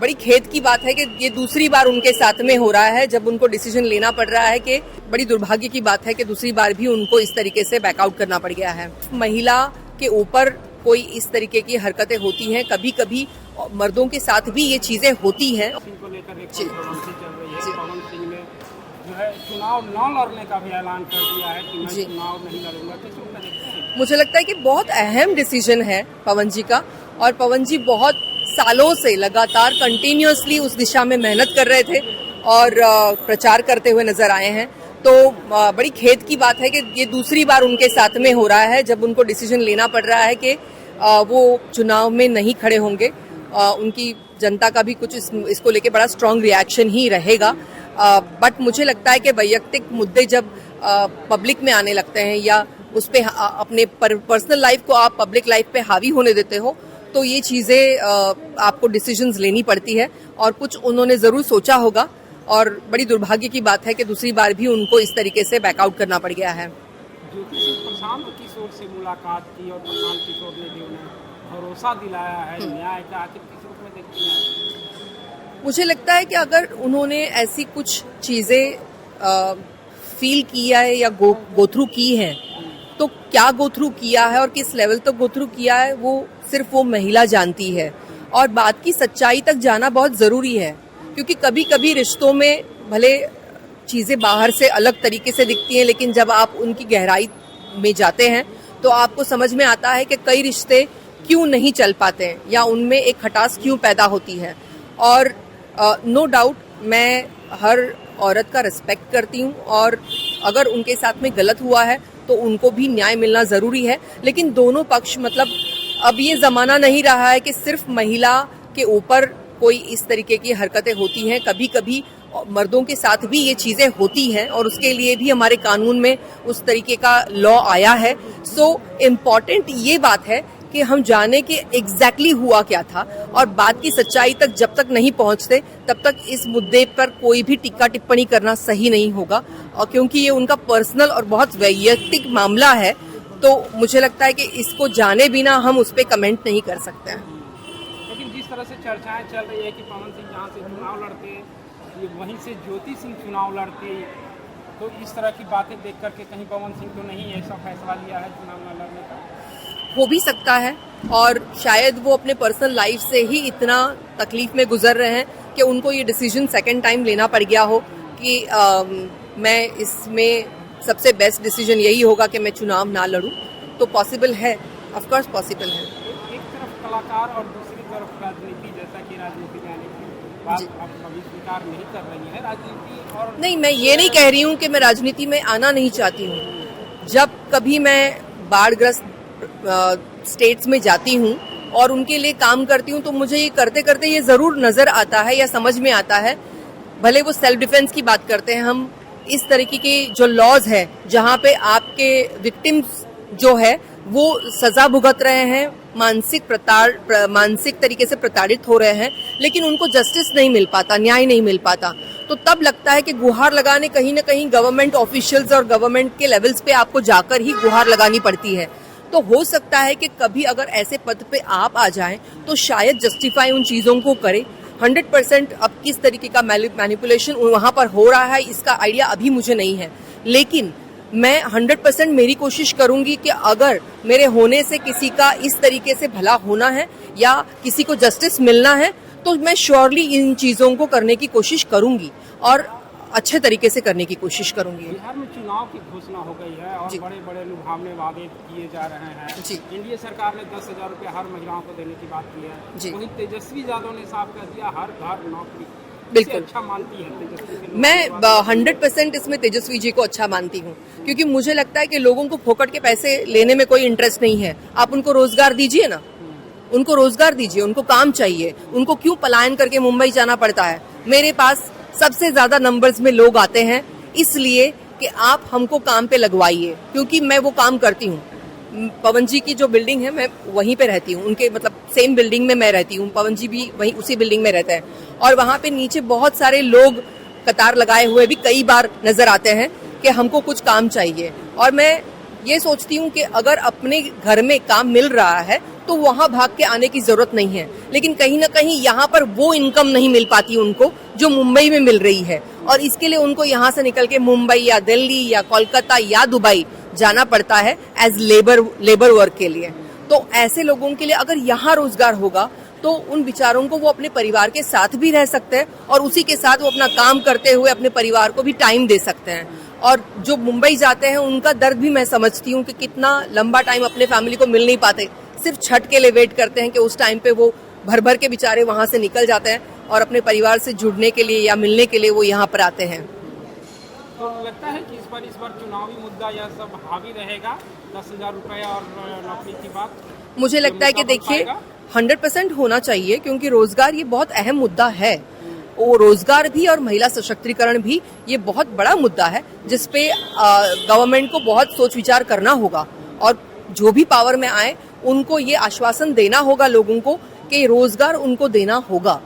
बड़ी खेद की बात है कि ये दूसरी बार उनके साथ में हो रहा है जब उनको डिसीजन लेना पड़ रहा है कि बड़ी दुर्भाग्य की बात है कि दूसरी बार भी उनको इस तरीके से बैकआउट करना पड़ गया है। महिला के ऊपर कोई इस तरीके की हरकतें होती हैं, कभी कभी मर्दों के साथ भी ये चीजें होती हैं। जो है चुनाव न लड़ने का भी ऐलान कर दिया है कि मैं चुनाव नहीं लड़ूंगा। किस रूप में देखते हैं? मुझे लगता है कि बहुत अहम डिसीजन है पवन जी का, और पवन जी बहुत सालों से लगातार कंटिन्यूअसली उस दिशा में मेहनत कर रहे थे और प्रचार करते हुए नजर आए हैं। तो बड़ी खेद की बात है कि ये दूसरी बार उनके साथ में हो रहा है जब उनको डिसीजन लेना पड़ रहा है कि वो चुनाव में नहीं खड़े होंगे। उनकी जनता का भी कुछ इसको लेके बड़ा स्ट्रांग रिएक्शन ही रहेगा। बट मुझे लगता है कि वैयक्तिक मुद्दे जब पब्लिक में आने लगते हैं या उस पे अपने पर्सनल लाइफ को आप पब्लिक लाइफ पे हावी होने देते हो, तो ये चीजें आपको डिसीजंस लेनी पड़ती है, और कुछ उन्होंने जरूर सोचा होगा। और बड़ी दुर्भाग्य की बात है कि दूसरी बार भी उनको इस तरीके से बैकआउट करना पड़ गया है। ज्योति सिंह प्रशांत किशोर से मुलाकात की और प्रशांत किशोर ने भी उन्हें भरोसा दिलाया है न्याय का, आखिर किस रूप में देखती हैं? मुझे लगता है कि अगर उन्होंने ऐसी कुछ चीजें फील किया है या गो थ्रू की है, तो क्या गो थ्रू किया है और किस लेवल तक गो थ्रू किया है वो सिर्फ वो महिला जानती है। और बात की सच्चाई तक जाना बहुत जरूरी है, क्योंकि कभी कभी रिश्तों में भले चीजें बाहर से अलग तरीके से दिखती हैं, लेकिन जब आप उनकी गहराई में जाते हैं तो आपको समझ में आता है कि कई रिश्ते क्यों नहीं चल पाते हैं या उनमें एक खटास क्यों पैदा होती है। और नो डाउट मैं हर औरत का रिस्पेक्ट करती हूँ, और अगर उनके साथ में गलत हुआ है तो उनको भी न्याय मिलना जरूरी है। लेकिन दोनों पक्ष, मतलब अब ये जमाना नहीं रहा है कि सिर्फ महिला के ऊपर कोई इस तरीके की हरकतें होती हैं, कभी कभी मर्दों के साथ भी ये चीजें होती हैं, और उसके लिए भी हमारे कानून में उस तरीके का लॉ आया है। सो इम्पोर्टेंट ये बात है कि हम जाने कि एग्जैक्टली हुआ क्या था, और बात की सच्चाई तक जब तक नहीं पहुंचते तब तक इस मुद्दे पर कोई भी टिक्का टिप्पणी करना सही नहीं होगा। और क्योंकि ये उनका पर्सनल और बहुत वैयक्तिक मामला है, तो मुझे लगता है कि इसको जाने बिना हम उस पर कमेंट नहीं कर सकते हैं। लेकिन जिस तरह से चर्चाएं चल रही है कि पवन सिंह जहाँ से चुनाव लड़ते वहीं से ज्योति सिंह चुनाव लड़ती, तो इस तरह की बातें देख करके कहीं पवन सिंह तो नहीं ऐसा फैसला लिया है चुनाव न लड़ने का? हो भी सकता है, और शायद वो अपने पर्सनल लाइफ से ही इतना तकलीफ में गुजर रहे हैं कि उनको ये डिसीजन सेकंड टाइम लेना पड़ गया हो कि मैं इसमें सबसे बेस्ट डिसीजन यही होगा कि मैं चुनाव ना लड़ूं। तो पॉसिबल है, ऑफ कोर्स पॉसिबल है। एक तरफ कलाकार और दूसरी तरफ राजनीति, जैसा कि राजनीति में आने की बात आप कभी स्वीकार नहीं कर रही है राजनीति। और नहीं, मैं ये नहीं कह रही हूँ कि मैं राजनीति में आना नहीं चाहती हूँ। जब कभी मैं बाढ़ग्रस्त स्टेट्स में जाती हूँ और उनके लिए काम करती हूँ, तो मुझे ये करते करते ये जरूर नजर आता है या समझ में आता है, भले वो सेल्फ डिफेंस की बात करते हैं, हम इस तरीके के जो लॉज है जहाँ पे आपके विक्टिम्स जो है वो सजा भुगत रहे हैं, मानसिक तरीके से प्रताड़ित हो रहे हैं, लेकिन उनको जस्टिस नहीं मिल पाता, न्याय नहीं मिल पाता, तो तब लगता है कि गुहार लगाने कहीं ना कहीं गवर्नमेंट ऑफिशियल्स और गवर्नमेंट के लेवल्स पे आपको जाकर ही गुहार लगानी पड़ती है। तो हो सकता है कि कभी अगर ऐसे पद पे आप आ जाएं तो शायद जस्टिफाई उन चीजों को करें। 100% अब किस तरीके का मैनिपुलेशन वहां पर हो रहा है इसका आइडिया अभी मुझे नहीं है, लेकिन मैं 100% मेरी कोशिश करूंगी कि अगर मेरे होने से किसी का इस तरीके से भला होना है या किसी को जस्टिस मिलना है, तो मैं श्योरली इन चीजों को करने की कोशिश करूंगी और अच्छे तरीके से करने की कोशिश करूंगी। बिहार में चुनाव की घोषणा हो गई है और बड़े बड़े लुभावने वादे किए जा रहे हैं। जी। एनडीए सरकार ने 10,000 रुपये हर महिलाओं को देने की बात की है। जी। वहीं तेजस्वी यादव ने साफ कर दिया हर घर नौकरी। बिल्कुल अच्छा मानती है तेजस्वी? मैं 100% इसमें तेजस्वी जी को अच्छा मानती हूँ, क्योंकि मुझे लगता है कि लोगों को फोकट के पैसे लेने में कोई इंटरेस्ट नहीं है। आप उनको रोजगार दीजिए ना, उनको रोजगार दीजिए, उनको काम चाहिए। उनको क्यों पलायन करके मुंबई जाना पड़ता है? मेरे पास सबसे ज्यादा नंबर्स में लोग आते हैं इसलिए कि आप हमको काम पे लगवाइए, क्योंकि मैं वो काम करती हूँ। पवन जी की जो बिल्डिंग है मैं वहीं पे रहती हूँ, उनके मतलब सेम बिल्डिंग में मैं रहती हूँ, पवन जी भी वहीं उसी बिल्डिंग में रहते हैं, और वहां पे नीचे बहुत सारे लोग कतार लगाए हुए भी कई बार नजर आते हैं कि हमको कुछ काम चाहिए। और मैं ये सोचती हूँ कि अगर अपने घर में काम मिल रहा है तो वहां भाग के आने की जरूरत नहीं है। लेकिन कहीं ना कहीं यहाँ पर वो इनकम नहीं मिल पाती उनको जो मुंबई में मिल रही है, और इसके लिए उनको यहाँ से निकल के मुंबई या दिल्ली या कोलकाता या दुबई जाना पड़ता है एज लेबर वर्क के लिए। तो ऐसे लोगों के लिए अगर यहाँ रोजगार होगा तो उन बेचारों को वो अपने परिवार के साथ भी रह सकते हैं और उसी के साथ वो अपना काम करते हुए अपने परिवार को भी टाइम दे सकते हैं। और जो मुंबई जाते हैं उनका दर्द भी मैं समझती हूँ कि कितना लंबा टाइम अपने फैमिली को मिल नहीं पाते, सिर्फ छठ के लिए वेट करते हैं कि उस टाइम पे वो भर भर के बेचारे वहां से निकल जाते हैं और अपने परिवार से जुड़ने के लिए या मिलने के लिए वो यहाँ पर आते हैं। तो लगता है कि इस बार चुनावी मुद्दा यह सब हावी रहेगा, 10,000 रुपये और नौकरी की बात? मुझे लगता है कि देखिए 100% होना चाहिए, क्योंकि रोजगार ये बहुत अहम मुद्दा है। वो रोजगार भी और महिला सशक्तिकरण भी ये बहुत बड़ा मुद्दा है जिसपे गवर्नमेंट को बहुत सोच विचार करना होगा, और जो भी पावर में आए उनको ये आश्वासन देना होगा लोगों को कि रोजगार उनको देना होगा।